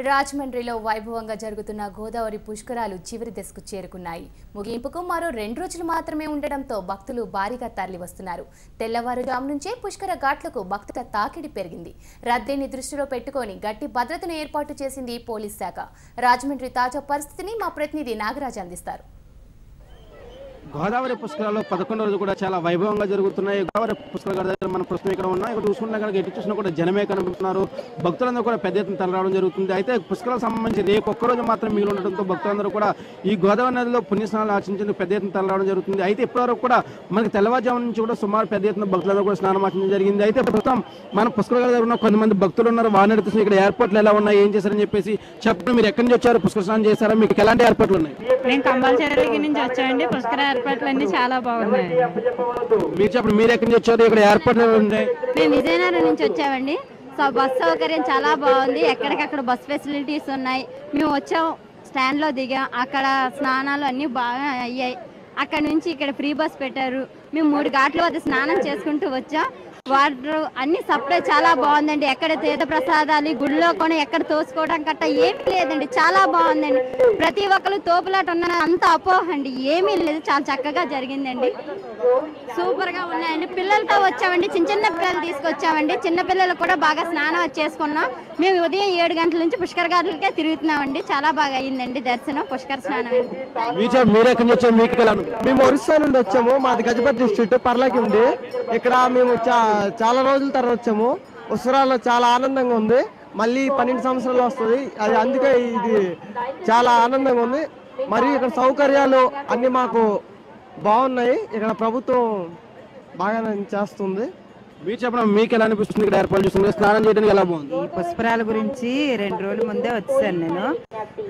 రాజమండ్రిలో వైభవంగా జరుగుతున్న గోదావరి పుష్కరాలు చివరి దశకు చేరుకున్నాయి. ముగింపుకు మరో 2 రోజులు మాత్రమే ఉండడంతో భక్తులు భారీగా తరలివస్తున్నారు. తెల్లవారుజాము నుంచే పుష్కర ఘాట్లకు భక్తుల తాకిడి పెరిగింది. రద్దీని దృష్టిలో పెట్టుకొని గట్టి భద్రతను ఏర్పాటు చేసింది పోలీస్ శాఖ. రాజమండ్రి తాజా పరిస్థితిని మా ప్రతినిధి నాగరాజ్ అందిస్తారు. గోదావరి పుష్కరాలు 11 రోజులు కూడా చాలా వైభవంగా జరుగుతున్నాయి. గోదావరి పుష్కరాల దగ్గర మనం ప్రస్తుతం ఇక్కడ ఉన్నాం. ఇక్కడ చూసుకున్నా కనుక ఎటు చూసినా కూడా జనమే కనిపిస్తున్నారు. భక్తులందరూ కూడా పెద్ద ఎత్తున తరలిరావడం జరుగుతుంది. అయితే పుష్కరాలకు సంబంధించి రేపు ఒక్కరోజు మాత్రం మిగిలి ఉండడంతో భక్తులందరూ కూడా ఈ గోదావరి నదిలో పుణ్యస్నానాలు ఆచరించేందుకు పెద్ద ఎత్తున తరలిరావడం జరుగుతుంది. అయితే ఇప్పటివరకు కూడా మనకి తెల్లవారుజాము నుంచి కూడా సుమారు పెద్ద ఎత్తున భక్తులందరూ కూడా స్నానం ఆచరించడం జరిగింది. అయితే ప్రస్తుతం మన పుష్కరాల దగ్గర ఉన్న కొంతమంది భక్తులు ఉన్నారు. వారిని అడుగుతున్నారు ఇక్కడ ఏర్పాట్లు ఎలా ఉన్నాయి, ఏం చేశారని చెప్పేసి చెప్పండి. మీరు ఎక్కడి నుంచి వచ్చారు, పుష్కర స్నానం చేశారా, మీకు ఎలాంటి ఏర్పాట్లు ఉన్నాయి? మేము కంపల్సరీ నుంచి వచ్చామండి. పుష్కర ఏర్పాట్లు అన్ని చాలా బాగున్నాయి. మీరు చెప్పండి, మీరు ఎక్కడి నుంచి వచ్చారు, ఇక్కడ ఏర్పాట్లు ఉన్నాయి? మేము విజయనగరం నుంచి వచ్చామండి. బస్ సౌకర్యం చాలా బాగుంది. ఎక్కడికక్కడ బస్ ఫెసిలిటీస్ ఉన్నాయి. మేము వచ్చాం, స్టాండ్ లో దిగాం, అక్కడ స్నానాలు అన్ని బాగా అయ్యాయి. అక్కడ నుంచి ఇక్కడ ఫ్రీ బస్ పెట్టారు. మేము 3 ఘాట్ల వద్ద స్నానం చేసుకుంటూ వచ్చాం. వాటర్ అన్ని సప్లై చాలా బాగుందండి. ఎక్కడ తీర్థ ప్రసాదాలు గుడిలో కూడా ఎక్కడ తోసుకోవడం గట్ట ఏమీ లేదండి. చాలా బాగుందండి. ప్రతి ఒక్కరు తోపులాట ఉన్న అంత అపోహ అండి, ఏమీ లేదు. చాలా చక్కగా జరిగిందండి. సూపర్ గా ఉన్నాయండి. పిల్లలతో వచ్చామండి, చిన్న పిల్లలు తీసుకొచ్చామండి. చిన్న పిల్లలు కూడా బాగా స్నానం చేసుకున్నాం. మేము ఉదయం 7 గంటల నుంచి పుష్కర ఘాట్లకే తిరుగుతున్నామండి. చాలా బాగా అయ్యిందండి దర్శనం, పుష్కర స్నానం. మేము ఒరిస్సా నుండి వచ్చాము. మాది గజపతి డిస్ట్రిక్ట్ పర్లాకి ఉంది. ఇక్కడ మేము చాలా రోజుల తర్వాత వచ్చాము. ఉత్సరాల్లో చాలా ఆనందంగా ఉంది. మళ్ళీ 12 సంవత్సరాలు వస్తుంది అది, అందుకే ఇది చాలా ఆనందంగా ఉంది. మరియు ఇక్కడ సౌకర్యాలు అన్ని మాకు బాగున్నాయి. ఇక్కడ ప్రభుత్వం బాగా చేస్తుంది. మీరు చెప్పడం మీకు ఎలా అనిపిస్తుంది? ఇక్కడ ఏర్పాటు చేస్తుంది, స్నానం చేయడానికి ఎలా బాగుంది? ఈ పుష్కరాల గురించి 2 రోజుల ముందే వచ్చాను నేను.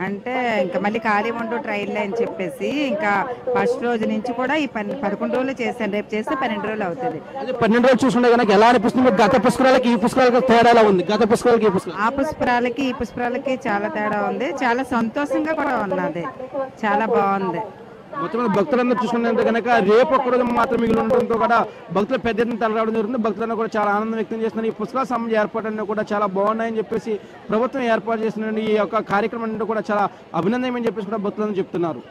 అంటే ఇంకా మళ్ళీ ఖాళీ ఉంటూ ట్రైన్లో అని చెప్పేసి ఇంకా ఫస్ట్ రోజు నుంచి కూడా ఈ 11 రోజులు చేశాను. రేపు చేస్తే 12 రోజులు అవుతుంది. 12 రోజులు చూసుకుంటే కనుక ఎలా అనిపిస్తుంది? గత పుష్కరాలకి ఈ పుష్కరాలకి తేడా ఎలా ఉంది? గత పుష్కరాలకి ఆ పుష్కరాలకి ఈ పుష్కరాలకి చాలా తేడా ఉంది. చాలా సంతోషంగా కూడా ఉన్నది. చాలా బాగుంది. మొత్తం భక్తులందరూ చూసుకుంటే కనుక రేపు ఒక్కరోజు మాత్రం మిగిలి ఉండడంతో కూడా భక్తులు పెద్ద ఎత్తున తరలిరావడం జరుగుతుంది. భక్తులందరూ కూడా చాలా ఆనందం వ్యక్తం చేస్తున్నారు. ఈ పుష్కరాల సంబంధించిన ఏర్పాట్లన్నీ కూడా చాలా బాగున్నాయని చెప్పేసి ప్రభుత్వం ఏర్పాటు చేసిన ఈ యొక్క కార్యక్రమం కూడా చాలా అభినందనమని చెప్పేసి కూడా భక్తులందరూ చెప్తున్నారు.